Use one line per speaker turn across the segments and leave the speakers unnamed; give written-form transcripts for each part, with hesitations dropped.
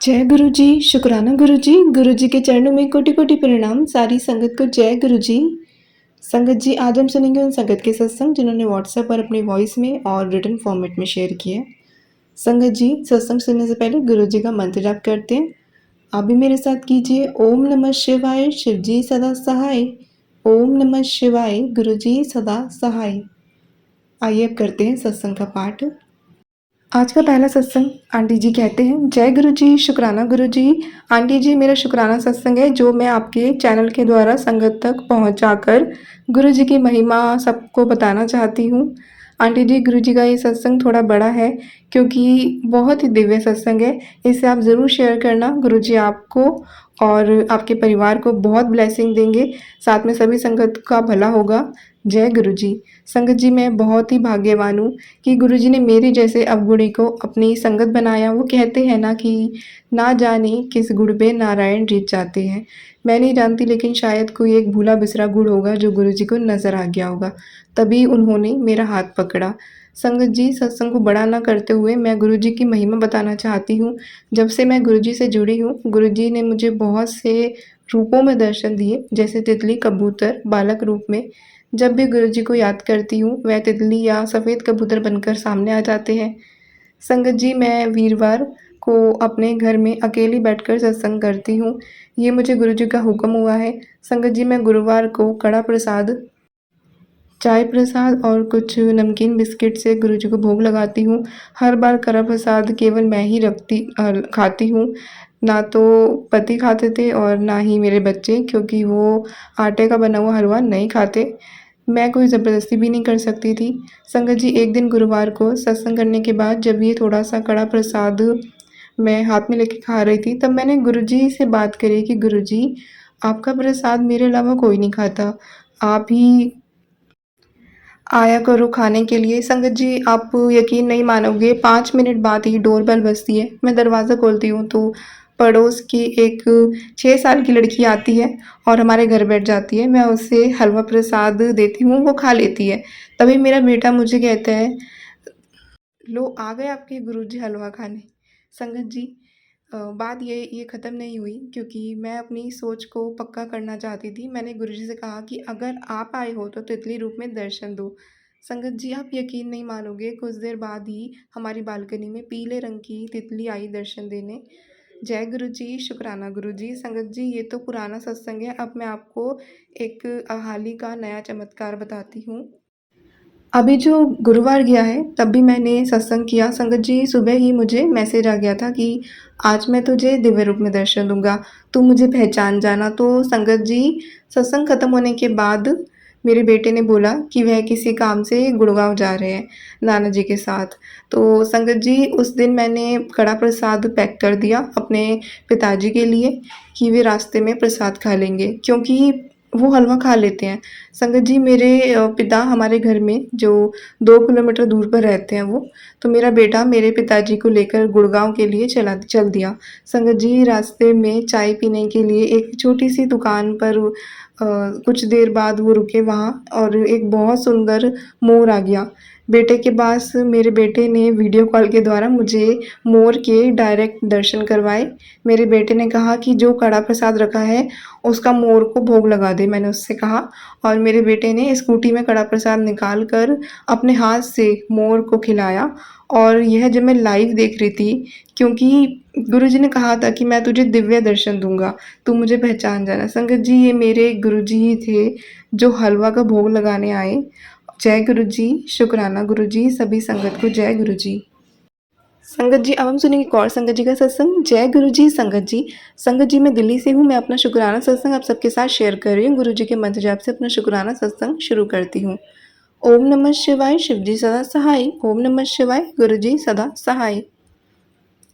जय गुरु जी, शुक्राना गुरु जी के चरणों में कोटि-कोटि प्रणाम, सारी संगत को जय गुरु जी। संगत जी, आज हम सुनेंगे उन संगत के सत्संग जिन्होंने व्हाट्सएप पर अपनी वॉइस में और रिटन फॉर्मेट में शेयर किए। संगत जी, सत्संग सुनने से पहले गुरु जी का मंत्र जाप करते हैं। आप भी मेरे साथ कीजिए। ओम नमः शिवाय, शिव जी सदा सहाय। ओम नमः शिवाय, गुरु जी सदा सहाय। आइए अब करते हैं सत्संग का पाठ। आज का पहला सत्संग आंटी जी कहते हैं, जय गुरु जी, शुक्राना गुरु जी। आंटी जी, मेरा शुक्राना सत्संग है जो मैं आपके चैनल के द्वारा संगत तक पहुंचाकर गुरु जी की महिमा सबको बताना चाहती हूँ। आंटी जी, गुरु जी का ये सत्संग थोड़ा बड़ा है क्योंकि बहुत ही दिव्य सत्संग है। इसे आप ज़रूर शेयर करना। गुरु जी आपको और आपके परिवार को बहुत ब्लेसिंग देंगे, साथ में सभी संगत का भला होगा। जय गुरु जी। संगत जी, मैं बहुत ही भाग्यवान हूँ कि गुरुजी ने मेरे जैसे अवगुणी को अपनी संगत बनाया। वो कहते हैं ना कि ना जाने किस गुण पे नारायण रीझ जाते हैं। मैं नहीं जानती, लेकिन शायद कोई एक भूला बिसरा गुण होगा जो गुरुजी को नज़र आ गया होगा, तभी उन्होंने मेरा हाथ पकड़ा। संगत जी, सत्संग को बड़ा ना करते हुए मैं गुरुजी की महिमा बताना चाहती हूँ। जब से मैं गुरुजी से जुड़ी हूँ, गुरुजी ने मुझे बहुत से रूपों में दर्शन दिए, जैसे तितली, कबूतर, बालक रूप में। जब भी गुरुजी को याद करती हूँ, वह तितली या सफ़ेद कबूतर बनकर सामने आ जाते हैं। संगत जी, मैं वीरवार को अपने घर में अकेली बैठकर सत्संग करती हूँ। ये मुझे गुरुजी का हुक्म हुआ है। संगत जी, मैं गुरुवार को कड़ा प्रसाद, चाय प्रसाद और कुछ नमकीन बिस्किट से गुरुजी को भोग लगाती हूँ। हर बार कड़ा प्रसाद केवल मैं ही खाती हूँ। ना तो पति खाते थे और ना ही मेरे बच्चे, क्योंकि वो आटे का बना हुआ हलवा नहीं खाते। मैं कोई ज़बरदस्ती भी नहीं कर सकती थी। संगत जी, एक दिन गुरुवार को सत्संग करने के बाद जब ये थोड़ा-सा कड़ा प्रसाद मैं हाथ में लेके खा रही थी, तब मैंने गुरुजी से बात करी कि गुरुजी, आपका प्रसाद मेरे अलावा कोई नहीं खाता। आप ही आया करो खाने के लिए। संगत जी, आप यकीन नहीं मानोगे, 5 मिनट बाद ही डोरबेल बजती है। मैं दरवाज़ा खोलती हूँ तो पड़ोस की एक 6 साल की लड़की आती है और हमारे घर बैठ जाती है। मैं उसे हलवा प्रसाद देती हूँ, वो खा लेती है। तभी मेरा बेटा मुझे कहता है, लो आ गए आपके गुरुजी हलवा खाने। संगत जी, बात ये ख़त्म नहीं हुई, क्योंकि मैं अपनी सोच को पक्का करना चाहती थी। मैंने गुरुजी से कहा कि अगर आप आए हो तो तितली रूप में दर्शन दो। संगत जी, आप यकीन नहीं मानोगे, कुछ देर बाद ही हमारी बालकनी में पीले रंग की तितली आई दर्शन देने। जय गुरु जी, शुक्राना गुरु जी। संगत जी, ये तो पुराना सत्संग है। अब मैं आपको एक हाल ही का नया चमत्कार बताती हूँ। अभी जो गुरुवार गया है, तब भी मैंने सत्संग किया। संगत जी, सुबह ही मुझे मैसेज आ गया था कि आज मैं तुझे दिव्य रूप में दर्शन दूँगा, तू मुझे पहचान जाना। तो संगत जी, सत्संग खत्म होने के बाद मेरे बेटे ने बोला कि वह किसी काम से गुड़गाँव जा रहे हैं नाना जी के साथ। तो संगत जी, उस दिन मैंने कड़ा प्रसाद पैक कर दिया अपने पिताजी के लिए कि वे रास्ते में प्रसाद खा लेंगे, क्योंकि वो हलवा खा लेते हैं। संगत जी, मेरे पिता हमारे घर में जो 2 किलोमीटर दूर पर रहते हैं वो, तो मेरा बेटा मेरे पिताजी को लेकर गुड़गाँव के लिए चल दिया। संगत जी, रास्ते में चाय पीने के लिए एक छोटी-सी दुकान पर कुछ देर बाद वो रुके वहाँ और एक बहुत सुंदर मोर आ गया। बेटे के पास मेरे बेटे ने वीडियो कॉल के द्वारा मुझे मोर के डायरेक्ट दर्शन करवाए। मेरे बेटे ने कहा कि जो कड़ा प्रसाद रखा है, उसका मोर को भोग लगा दे, मैंने उससे कहा। और मेरे बेटे ने स्कूटी में कड़ा प्रसाद निकाल कर अपने हाथ से मोर को खिलाया। और यह जब मैं लाइव देख रही थी, क्योंकि गुरुजी ने कहा था कि मैं तुझे दिव्य दर्शन दूँगा, तू मुझे पहचान जाना। संगत जी, ये मेरे गुरुजी ही थे जो हलवा का भोग लगाने आए। जय गुरुजी, शुक्राना गुरुजी, सभी संगत को जय गुरुजी। संगत जी, अब हम सुनेंगे एक और संगत जी का सत्संग। जय गुरु जी। संगत जी, मैं दिल्ली से हूँ। मैं अपना शुक्राना सत्संग आप सबके साथ शेयर कर रही हूँ। गुरु जी के मंत्र जाप से अपना शुक्राना सत्संग शुरू करती हूँ। ओम नमः शिवाय, शिव जी सदा सहाय। ओम नमः शिवाय, गुरु जी सदा सहाय।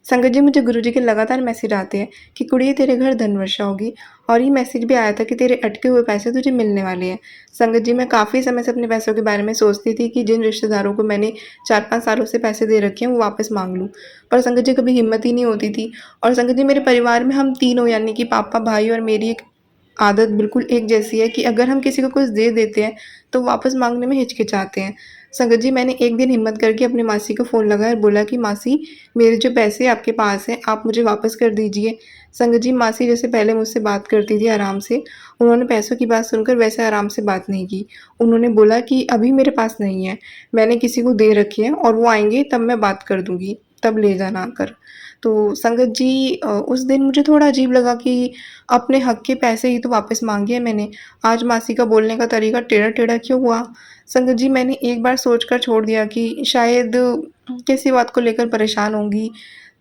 संगत जी, मुझे गुरुजी के लगातार मैसेज आते हैं कि कुड़िए तेरे घर धन वर्षा होगी, और ये मैसेज भी आया था कि तेरे अटके हुए पैसे तुझे मिलने वाले हैं। संगत जी, मैं काफ़ी समय से अपने पैसों के बारे में सोचती थी कि जिन रिश्तेदारों को मैंने 4-5 सालों से पैसे दे रखे हैं वो वापस माँग लूँ। पर संगत जी, कभी हिम्मत ही नहीं होती थी। और संगत जी, मेरे परिवार में हम तीनों, यानी कि पापा, भाई और मेरी एक आदत बिल्कुल एक जैसी है कि अगर हम किसी को कुछ दे देते हैं तो वापस माँगने में हिचकिचाते हैं। संगत जी मैंने एक दिन हिम्मत करके अपनी मासी को फ़ोन लगाया और बोला कि मासी मेरे जो पैसे आपके पास हैं आप मुझे वापस कर दीजिए। संगत जी मासी जैसे पहले मुझसे बात करती थी आराम से, उन्होंने पैसों की बात सुनकर वैसे आराम से बात नहीं की। उन्होंने बोला कि अभी मेरे पास नहीं है, मैंने किसी को दे रखे हैं और वो आएँगे तब मैं बात कर दूँगी, तब ले जाना आकर। तो संगत जी उस दिन मुझे थोड़ा अजीब लगा कि अपने हक के पैसे ही तो वापस माँगे हैं मैंने, आज मासी का बोलने का तरीका टेढ़ा-टेढ़ा क्यों हुआ? संगत जी मैंने एक बार सोचकर छोड़ दिया कि शायद किसी बात को लेकर परेशान होंगी,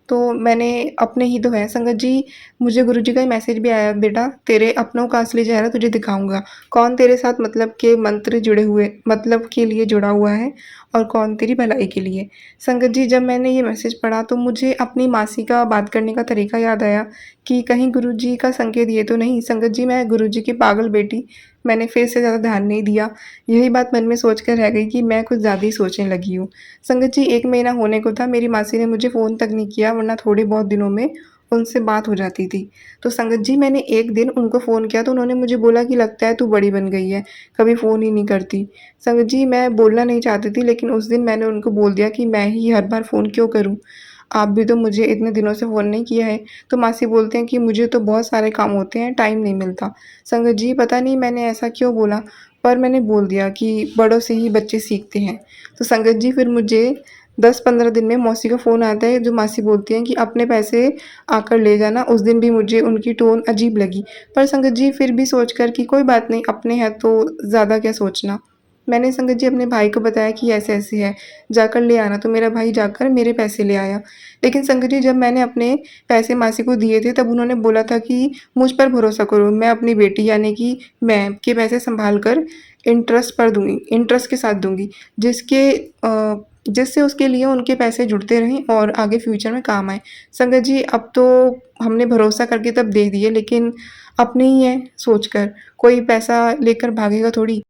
तो मैंने अपने ही तो हैं। संगत जी मुझे गुरुजी का ही मैसेज भी आया, बेटा तेरे अपनों का असली चेहरा तुझे दिखाऊँगा। कौन तेरे साथ मतलब के मंत्र जुड़े हुए मतलब के लिए जुड़ा हुआ है और कौन तेरी भलाई के लिए। संगत जी जब मैंने ये मैसेज पढ़ा तो मुझे अपनी मासी का बात करने का तरीका याद आया कि कहीं गुरुजी का संकेत ये तो नहीं। संगत जी मैं गुरुजी की पागल बेटी, मैंने फिर से ज़्यादा ध्यान नहीं दिया। यही बात मन में सोच कर रह गई कि मैं कुछ ज़्यादा ही सोचने लगी हूँ। संगत जी 1 महीना होने को था, मेरी मासी ने मुझे फ़ोन तक नहीं किया वरना थोड़े बहुत दिनों में उनसे बात हो जाती थी। तो संगत जी मैंने एक दिन उनको फ़ोन किया तो उन्होंने मुझे बोला कि लगता है तू बड़ी बन गई है, कभी फ़ोन ही नहीं करती। संगत जी मैं बोलना नहीं चाहती थी लेकिन उस दिन मैंने उनको बोल दिया कि मैं ही हर बार फ़ोन क्यों करूँ? आप भी तो मुझे इतने दिनों से फ़ोन नहीं किया है। तो मासी बोलते हैं कि मुझे तो बहुत सारे काम होते हैं, टाइम नहीं मिलता। संगत जी पता नहीं मैंने ऐसा क्यों बोला, पर मैंने बोल दिया कि बड़ों से ही बच्चे सीखते हैं। तो संगत जी फिर मुझे 10-15 दिन में मौसी का फ़ोन आता है जो मासी बोलती हैं कि अपने पैसे आकर ले जाना। उस दिन भी मुझे उनकी टोन अजीब लगी। पर संगत जी फिर भी सोचकर कि कोई बात नहीं अपने हैं तो ज़्यादा क्या सोचना। मैंने संगत जी अपने भाई को बताया कि ऐसे-ऐसे है, जाकर ले आना। तो मेरा भाई जाकर मेरे पैसे ले आया। लेकिन संगत जी जब मैंने अपने पैसे मासी को दिए थे तब उन्होंने बोला था कि मुझ पर भरोसा करो, मैं अपनी बेटी यानी कि मैं के पैसे सँभाल कर इंटरेस्ट पर दूँगी इंटरेस्ट के साथ दूँगी, जिससे उसके लिए उनके पैसे जुड़ते रहें और आगे फ्यूचर में काम आएँ। संगत जी अब तो हमने भरोसा करके तब दे दिए लेकिन अपने ही हैं सोचकर, कोई पैसा लेकर भागेगा थोड़ी।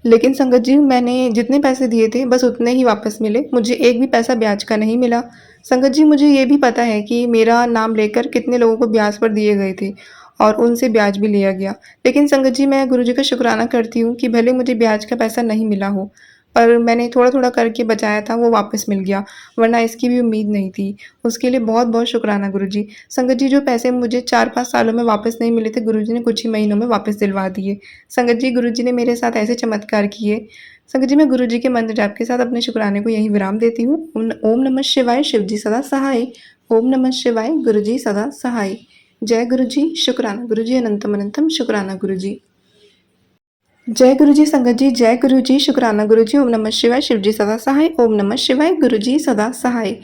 लेकिन संगत जी मैंने जितने पैसे दिए थे बस उतने ही वापस मिले, मुझे एक भी पैसा ब्याज का नहीं मिला। संगत जी मुझे ये भी पता है कि मेरा नाम लेकर कितने लोगों को ब्याज पर दिए गए थे और उनसे ब्याज भी लिया गया। लेकिन संगत जी मैं गुरुजी का शुक्राना करती हूँ कि भले मुझे ब्याज का पैसा नहीं मिला हो, पर मैंने थोड़ा-थोड़ा करके बचाया था वो वापस मिल गया, वरना इसकी भी उम्मीद नहीं थी। उसके लिए बहुत-बहुत शुक्राना गुरुजी। संगत जी जो पैसे मुझे 4-5 सालों में वापस नहीं मिले थे गुरुजी ने कुछ ही महीनों में वापस दिलवा दिए। संगत जी गुरुजी ने मेरे साथ ऐसे चमत्कार किए। संगत जी मैं गुरुजी के मंत्र जाप के साथ अपने शुक्राने को यहीं विराम देती हूँ। ओम नमः शिवाय शिव जी सदा सहाय। ओम नमः शिवाय गुरुजी सदा सहाय। जय गुरुजी शुक्राना गुरुजी अनंतम अनंतम शुक्राना गुरुजी। जय गुरुजी संगत जी जय गुरुजी शुक्राना गुरुजी ओम नमः शिवाय शिव जी सदा सहाय। ओम नमः शिवाय गुरुजी सदा सहाय।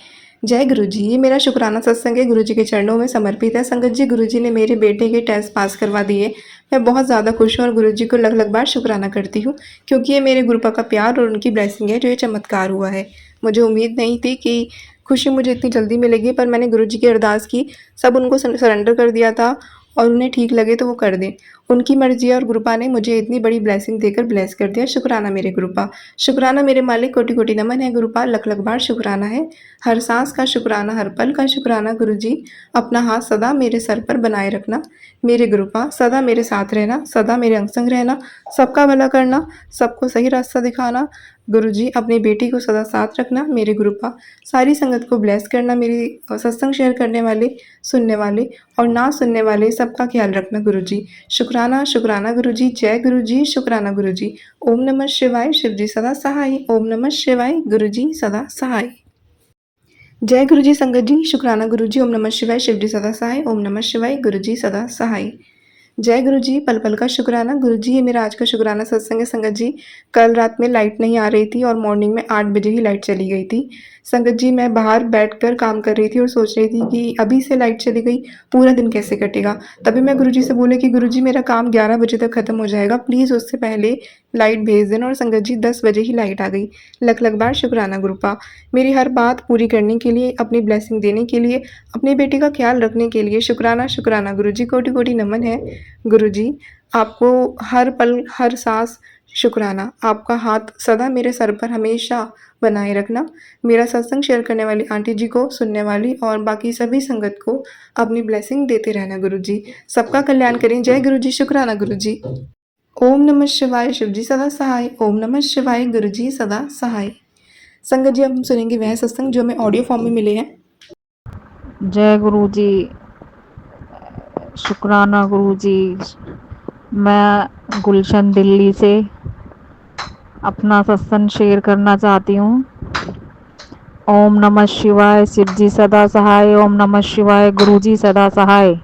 जय गुरुजी ये मेरा शुक्राना सत्संग है गुरुजी के चरणों में समर्पित है। संगत जी गुरुजी ने मेरे बेटे के टेस्ट पास करवा दिए। मैं बहुत ज़्यादा खुश हूँ और गुरुजी को लग-लग बार शुक्राना करती हूँ क्योंकि ये मेरे गुरुपा का प्यार और उनकी ब्लेसिंग है जो ये चमत्कार हुआ है। मुझे उम्मीद नहीं थी कि खुशी मुझे इतनी जल्दी मिलेगी पर मैंने गुरुजी की अरदास की, सब उनको सरेंडर कर दिया था और उन्हें ठीक लगे तो वो कर दें। उनकी मर्ज़ी है और गुरुपा ने मुझे इतनी बड़ी ब्लेसिंग देकर ब्लेस कर दिया। शुक्राना मेरे गुरुपा, शुक्राना मेरे मालिक, कोटि-कोटि नमन है गुरुपा, लख-लख बार शुक्राना है। हर सांस का शुक्राना, हर पल का शुक्राना गुरुजी। अपना हाथ सदा मेरे सर पर बनाए रखना। मेरे गुरुपा सदा मेरे साथ रहना, सदा मेरे अंग-संग रहना, सबका भला करना, सबको सही रास्ता दिखाना। गुरुजी अपनी बेटी को सदा साथ रखना। मेरे गुरुपा सारी संगत को ब्लेस करना। मेरी सत्संग शेयर करने वाले, सुनने वाले और ना सुनने वाले सबका ख्याल रखना गुरुजी। शुक्राना शुक्राना गुरुजी। जय गुरुजी शुक्राना गुरुजी। ओम नमः शिवाय शिव जी सदा सहाय। ओम नमः शिवाय गुरुजी सदा सहाय। जय गुरुजी संगत जी शुक्राना गुरुजी। ओम नमः शिवाय शिव जी सदा सहाय। ओम नमः शिवाय गुरुजी सदा सहाय। जय गुरुजी पल-पल का शुक्राना गुरुजी ये मेरा आज का शुक्राना सत्संग है संगत जी। कल रात में लाइट नहीं आ रही थी और मॉर्निंग में 8 बजे ही लाइट चली गई थी। संगत जी मैं बाहर बैठकर काम कर रही थी और सोच रही थी कि अभी से लाइट चली गई, पूरा दिन कैसे कटेगा? तभी मैं गुरुजी से बोली कि गुरुजी मेरा काम 11 बजे तक खत्म हो जाएगा, प्लीज़ उससे पहले लाइट भेज देना और संगत जी 10 बजे ही लाइट आ गई। लख-लख बार शुक्राना गुरुपा। मेरी हर बात पूरी करने के लिए, अपनी ब्लेसिंग देने के लिए, अपनी बेटी का ख्याल रखने के लिए शुक्राना शुक्राना गुरुजी, कोटि-कोटि नमन है गुरुजी। आपको हर पल, हर सांस शुक्राना। आपका हाथ सदा मेरे सर पर हमेशा बनाए रखना। मेरा सत्संग शेयर करने वाली आंटी जी को, सुनने वाली और बाकी सभी संगत को अपनी ब्लेसिंग देते रहना गुरुजी। सबका कल्याण करें। जय गुरुजी, शुक्राना गुरुजी। ओम नमः शिवाय शिवजी सदा सहाय। ओम नमः शिवाय गुरुजी सदा सहाय। संगत जी, अब हम सुनेंगे वह सत्संग जो हमें ऑडियो फॉर्म में मिले हैं।
जय गुरु जी, शुक्राना गुरु जी। मैं गुलशन दिल्ली से अपना सत्संग शेयर करना चाहती हूँ। ओम नमः शिवाय शिवजी सदा सहाय। ओम नमः शिवाय गुरुजी सदा सहाय।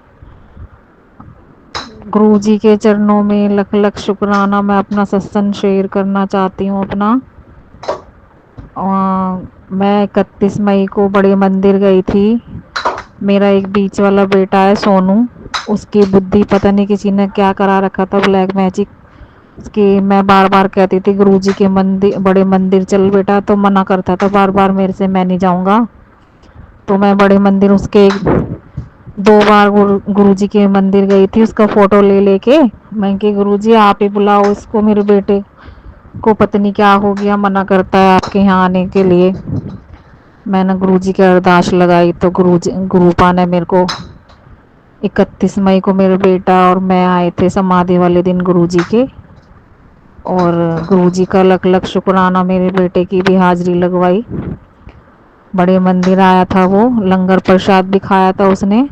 गुरु जी के चरणों में लख लख शुक्राना। मैं अपना सत्संग शेयर करना चाहती हूँ अपना। मैं 31 मई को बड़े मंदिर गई थी। मेरा एक बीच वाला बेटा है सोनू, उसकी बुद्धि पता नहीं किसी ने क्या करा रखा था, ब्लैक मैजिक कि मैं बार बार कहती थी गुरुजी के मंदिर, बड़े मंदिर चल बेटा, तो मना करता था बार बार मेरे से, मैं नहीं जाऊंगा। तो मैं बड़े मंदिर उसके 2 बार गुरुजी के मंदिर गई थी, उसका फोटो ले लेके। मैं कि गुरुजी आप ही बुलाओ इसको, मेरे बेटे को पता नहीं क्या हो गया, मना करता है आपके यहाँ आने के लिए। मैंने गुरुजी की अरदास लगाई तो गुरुपा ने मेरे को 31 मई को मेरे बेटा और मैं आए थे समाधि वाले दिन गुरुजी के। और गुरुजी का लख लख शुक्राना, मेरे बेटे की भी हाजिरी लगवाई। बड़े मंदिर आया था वो, लंगर प्रसाद भी खाया था उसने।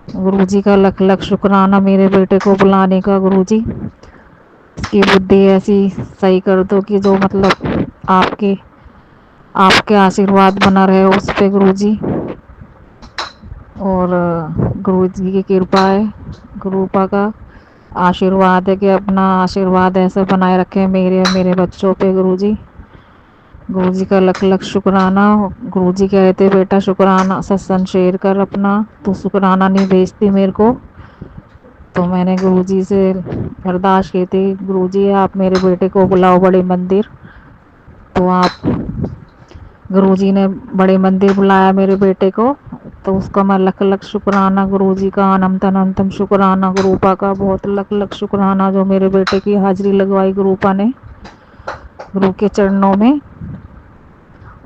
गुरुजी का लख लख शुक्राना मेरे बेटे को बुलाने का। गुरुजी इसकी बुद्धि ऐसी सही कर दो कि जो मतलब आपके आपके आशीर्वाद बना रहे उस पे गुरुजी। और गुरुजी की कृपा है, गुरुपा का आशीर्वाद है कि अपना आशीर्वाद ऐसा बनाए रखें मेरे और मेरे बच्चों पे गुरुजी। गुरुजी का लख लख शुक्राना। गुरुजी कह रहे थे बेटा शुक्राना सत्संग शेयर कर अपना, तू शुक्राना नहीं भेजती मेरे को। तो मैंने गुरुजी से अरदास की थी, गुरुजी आप मेरे बेटे को बुलाओ बड़े मंदिर। तो आप गुरुजी ने बड़े मंदिर बुलाया मेरे बेटे को। तो उसका मैं लख लख शुक्राना गुरुजी का, अनंत अनंतम शुक्राना गुरुपा का, बहुत लख लख शुक्राना जो मेरे बेटे की हाजिरी लगवाई गुरुपा ने गुरु के चरणों में।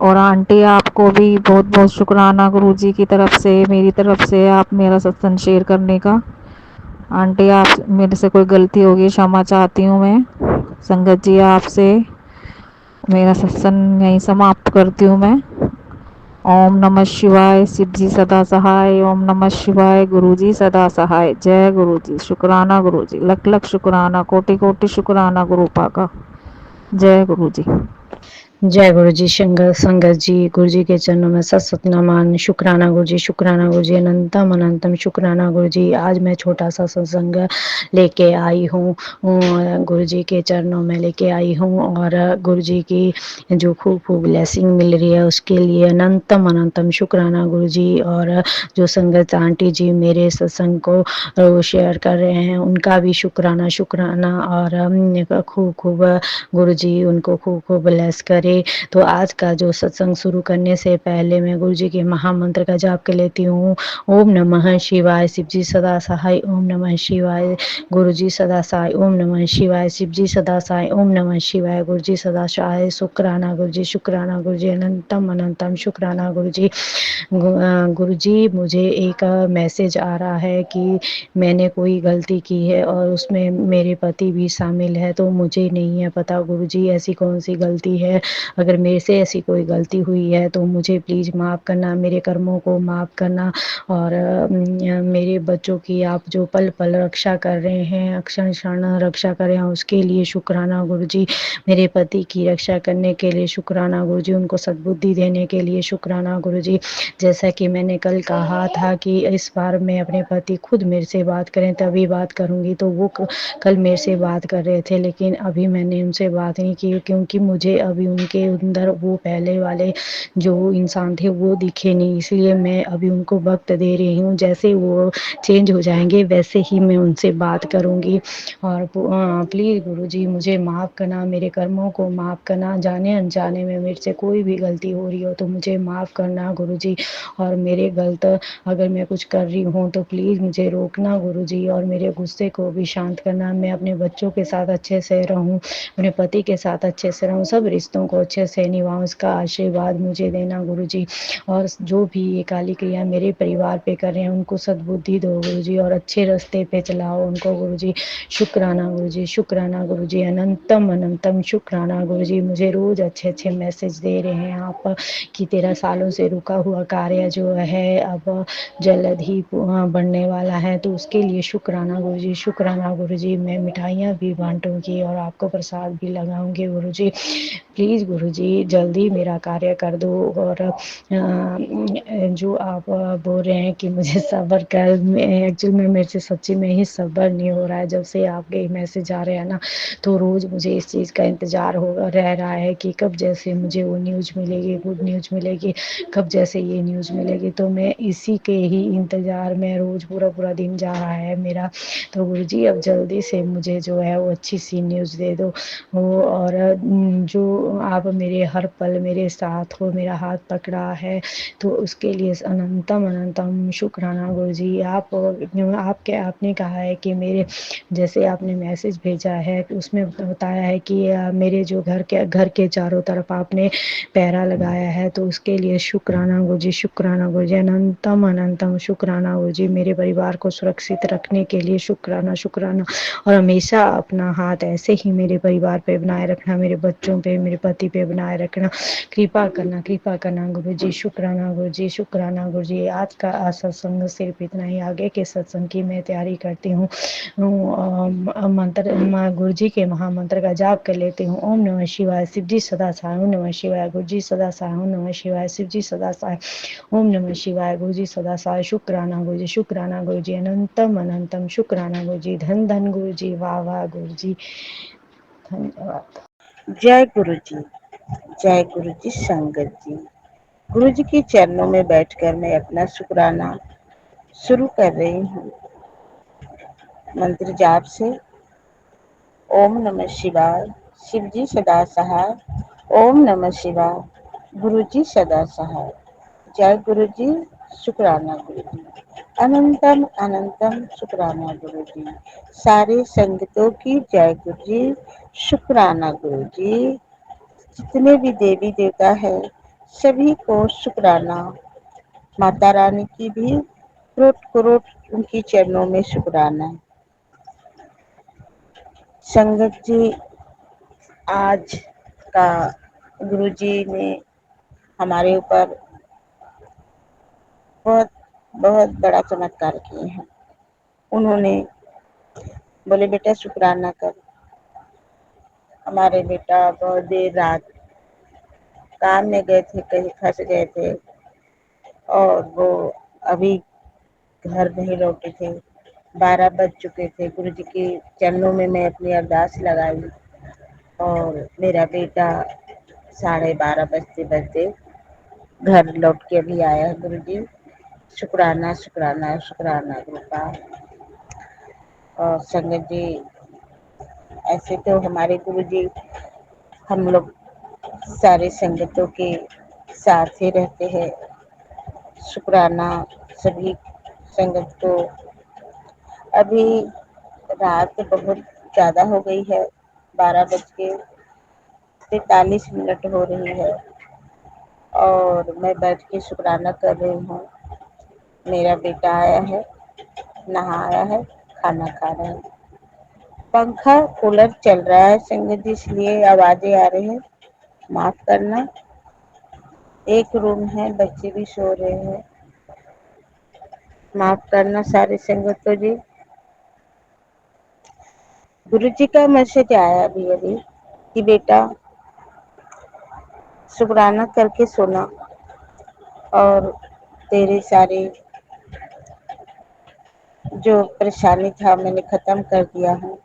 और आंटी आपको भी बहुत बहुत शुक्राना गुरुजी की तरफ से, मेरी तरफ से, आप मेरा सत्संग शेयर करने का। आंटी आप मेरे से कोई गलती होगी क्षमा चाहती हूँ मैं। संगत जी आपसे मेरा सत्संग यहीं समाप्त करती हूँ मैं। ओम नमः शिवाय शिवजी सदा सहाय। ओम नमः शिवाय गुरुजी सदा सहाय। जय गुरुजी, शुक्राना गुरुजी, लख लख शुक्राना, कोटि कोटि शुक्राना गुरुपा का। जय गुरुजी।
जय गुरु जी। संगत जी, गुरु जी के चरणों में सत सत नमन। शुक्राना गुरु जी, शुक्राना गुरु जी, अनंतम अनंतम शुक्राना गुरु जी। आज मैं छोटा सा सत्संग लेके आई हूँ, गुरु जी के चरणों में लेके आई हूँ। और गुरु जी की जो खूब खूब ब्लेसिंग मिल रही है उसके लिए अनंतम अनंतम शुक्राना गुरु जी। और जो संगत आंटी जी मेरे सत्संग को शेयर कर रहे हैं उनका भी शुक्राना शुक्राना। और खूब खूब गुरु जी उनको खूब खूब ब्लेस करे। तो आज का जो सत्संग शुरू करने से पहले मैं गुरु जी के महामंत्र का जाप कर लेती हूँ। ओम नमः शिवाय शिवजी सदा सहाय। ओम नमः शिवाय गुरु जी सदा सहाय। ओम नमः शिवाय शिवजी सदा सहाय। ओम नमः शिवाय गुरु जी सदा सहाय। शुक्राना गुरु जी, शुक्राना गुरु जी, अनंतम अनंतम शुक्राना गुरु जी। गुरु जी मुझे एक मैसेज आ रहा है कि मैंने कोई गलती की है और उसमें मेरे पति भी शामिल है, तो मुझे नहीं है पता गुरु जी ऐसी कौन सी गलती है। अगर मेरे से ऐसी कोई गलती हुई है तो मुझे प्लीज़ माफ़ करना, मेरे कर्मों को माफ़ करना। और मेरे बच्चों की आप जो पल पल रक्षा कर रहे हैं, क्षण क्षण रक्षा कर रहे हैं, उसके लिए शुक्राना गुरु जी। मेरे पति की रक्षा करने के लिए शुक्राना गुरु जी, उनको सद्बुद्धि देने के लिए शुक्राना गुरु जी। जैसा कि मैंने कल कहा था कि इस बार मैं अपने पति खुद मेरे से बात करें तभी बात करूँगी, तो वो कल मेरे से बात कर रहे थे, लेकिन अभी मैंने उनसे बात नहीं की क्योंकि मुझे अभी उनके अंदर वो पहले वाले जो इंसान थे वो दिखे नहीं, इसलिए मैं अभी उनको वक्त दे रही हूँ। जैसे वो चेंज हो जाएंगे वैसे ही मैं उनसे बात करूँगी। और प्लीज़ गुरुजी मुझे माफ़ करना, मेरे कर्मों को माफ़ करना, जाने अनजाने में मेरे से कोई भी गलती हो रही हो तो मुझे माफ़ करना गुरुजी। और मेरे गलत अगर मैं कुछ कर रही हूँ तो प्लीज़ मुझे रोकना गुरुजी, और मेरे गुस्से को भी शांत करना। मैं अपने बच्चों के साथ अच्छे से रहूँ, अपने पति के साथ अच्छे से रहूँ, सब रिश्तों को अच्छे से निभाऊँ, उसका आशीर्वाद मुझे देना गुरुजी। और जो भी ये काली क्रिया मेरे परिवार पे कर रहे हैं, उनको सद्बुद्धि दो गुरुजी और अच्छे रास्ते पे चलाओ उनको गुरुजी। शुक्राना गुरुजी, शुक्राना गुरुजी, अनंतम अनंतम शुक्राना गुरुजी। मुझे रोज़ अच्छे-अच्छे मैसेज दे रहे हैं आप कि तेरा सालों से रुका हुआ कार्य जो है अब जल्द ही बढ़ने वाला है, तो उसके लिए शुक्राना गुरुजी, शुक्राना गुरुजी। मैं मिठाइयाँ भी बाँटूँगी और आपको प्रसाद भी लगाऊँगी गुरुजी। प्लीज़ गुरुजी जल्दी मेरा कार्य कर दो। और जो आप बोल रहे हैं कि मुझे सब्र कर, एक्चुअल में मेरे से सच्ची में ही सब्र नहीं हो रहा है। जब से आपके मैसेज आ रहे हैं ना, तो रोज़ मुझे इस चीज़ का इंतज़ार हो रह रहा है कि कब जैसे मुझे वो न्यूज़ मिलेगी, गुड न्यूज़ मिलेगी, कब जैसे ये न्यूज़ मिलेगी। तो मैं इसी के ही इंतज़ार में रोज़ पूरा दिन जा रहा है मेरा। तो गुरुजी अब जल्दी से मुझे जो है वो अच्छी सी न्यूज़ दे दो। और जो आप मेरे हर पल मेरे साथ हो, मेरा हाथ पकड़ा है, तो उसके लिए अनंतम अनंतम शुक्राना गुरुजी। आपके आपने कहा है कि मेरे जैसे आपने मैसेज भेजा है उसमें बताया है कि मेरे जो घर के चारों तरफ आपने पहरा लगाया है, तो उसके लिए शुक्राना गुरुजी, शुक्राना गुरुजी, अनंतम अनंतम शुक्राना गुरुजी। मेरे परिवार को सुरक्षित रखने के लिए शुक्राना शुक्राना। और हमेशा अपना हाथ ऐसे ही मेरे परिवार पे बनाए रखना, मेरे बच्चों पे, मेरे पति पे बनाए रखना। कृपा करना गुरुजी, शुक्राना गुरुजी, शुक्राना गुरुजी। आज का सत्संग सिर्फ इतना ही। आगे के सत्संग की मैं तैयारी करती हूँ। मंत्र गुरुजी के महामंत्र का जाप कर लेती हूँ। ओम नमः शिवाय, शिव जी सदा सहाय। ओम नमः शिवाय, गुरुजी सदा सहाय। ओम नमः शिवाय, शिव जी सदा सहाय। ओम नमः शिवाय, गुरुजी सदा सहाय। शुक्राना गुरुजी, शुक्राना गुरुजी, अनंतम अनंतम शुक्राना गुरुजी। धन धन गुरुजी, वाह वाह गुरुजी, धन्यवाद।
जय गुरु जी, जय गुरु जी संगत जी। गुरु जी के चरणों में बैठकर मैं अपना शुक्राना शुरू कर रही हूँ मंत्र जाप से। ओम नमः शिवाय, शिव जी सदा सहाय। ओम नमः शिवाय, गुरु जी सदा सहाय। जय गुरु जी, शुक्राना गुरु जी, अनंतम अनंतम शुक्राना गुरु जी। सारे संगतों की जय गुरु जी, शुक्राना गुरु जी। जितने भी देवी देवता है सभी को शुक्राना। माता रानी की भी करोड़ करोड़ उनकी चरणों में शुक्राना। संगत जी, आज का गुरु जी ने हमारे ऊपर बहुत बहुत बड़ा चमत्कार किए हैं। उन्होंने बोले बेटा शुक्राना कर। हमारे बेटा बहुत देर रात काम में गए थे, कहीं फंस गए थे और वो अभी घर नहीं लौटे थे। 12 बज चुके थे। गुरु जी के चरणों में मैं अपनी अरदास लगाई और मेरा बेटा 12:30 बजते बजते घर लौट के अभी आया है। गुरु जी शुक्राना शुक्राना शुक्राना गुरु का। और संगत जी, ऐसे तो हमारे गुरु जी हम लोग सारे संगतों के साथ ही रहते हैं। शुक्राना सभी संगत को। अभी रात बहुत ज़्यादा हो गई है, 12:43 हो रही है और मैं बैठ के शुक्राना कर रही हूँ। मेरा बेटा आया है, नहाया है, खाना खा रहा है। पंखा कूलर चल रहा है संगत जी, इसलिए आवाजें आ रही हैं, माफ करना। एक रूम है, बच्चे भी सो रहे हैं, माफ करना सारे संगतों जी। गुरु जी का मैसेज आया अभी अभी कि बेटा शुक्राना करके सोना और तेरे सारे जो परेशानी था मैंने खत्म कर दिया है।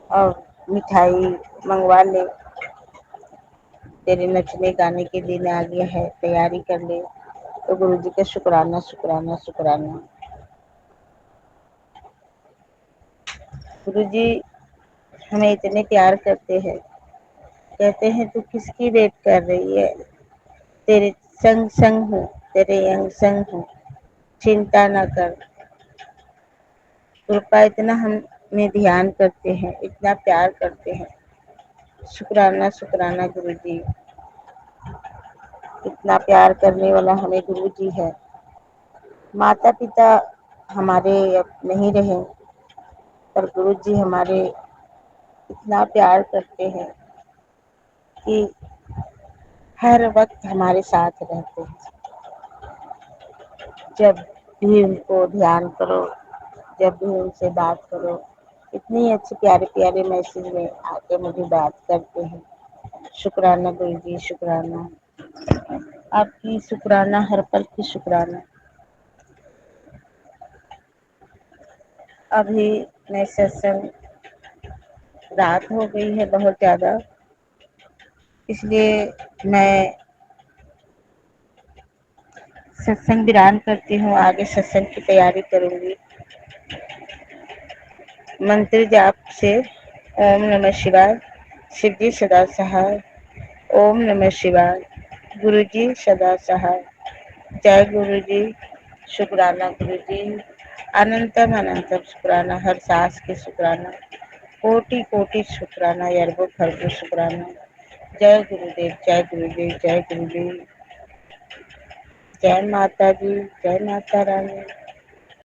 और मिठाई मंगवा ले, तेरे नचने गाने के दिन आ गया है, तैयारी कर ले। तो गुरु जी का शुक्राना शुक्राना शुक्राना। गुरु जी हमें इतने प्यार करते हैं, कहते हैं तू किसकी वेट कर रही है, तेरे संग संग हूँ, तेरे अंग संग हूँ, चिंता न कर। कृपा इतना हमें ध्यान करते हैं, इतना प्यार करते हैं। शुक्राना शुक्राना गुरु जी, इतना प्यार करने वाला हमें गुरु जी है। माता पिता हमारे अब नहीं रहे, पर गुरु जी हमारे इतना प्यार करते हैं कि हर वक्त हमारे साथ रहते हैं। जब भी उनको ध्यान करो, जब भी उनसे बात करो, इतनी अच्छी प्यारे प्यारे मैसेज में आके मुझे बात करते हैं। शुक्राना गुरु जी, शुक्राना आपकी, शुक्राना हर पल की शुक्राना। अभी मैं सत्संग, रात हो गई है बहुत ज़्यादा, इसलिए मैं सत्संग विराम करती हूँ। आगे सत्संग की तैयारी करूँगी मंत्र जाप से। ओम नमः शिवाय, शिव जी सदा सहाय। ओम नमः शिवाय, गुरु जी सदा सहाय। जय गुरु जी, शुक्राना गुरु जी, अनंतम अनंतम शुक्राना, हर सांस के शुक्राना, कोटि कोटि शुक्राना, अरबों खरबों शुक्राना। जय गुरुदेव, जय गुरुदेव, जय गुरुदेव। जय माता दी, जय माता रानी।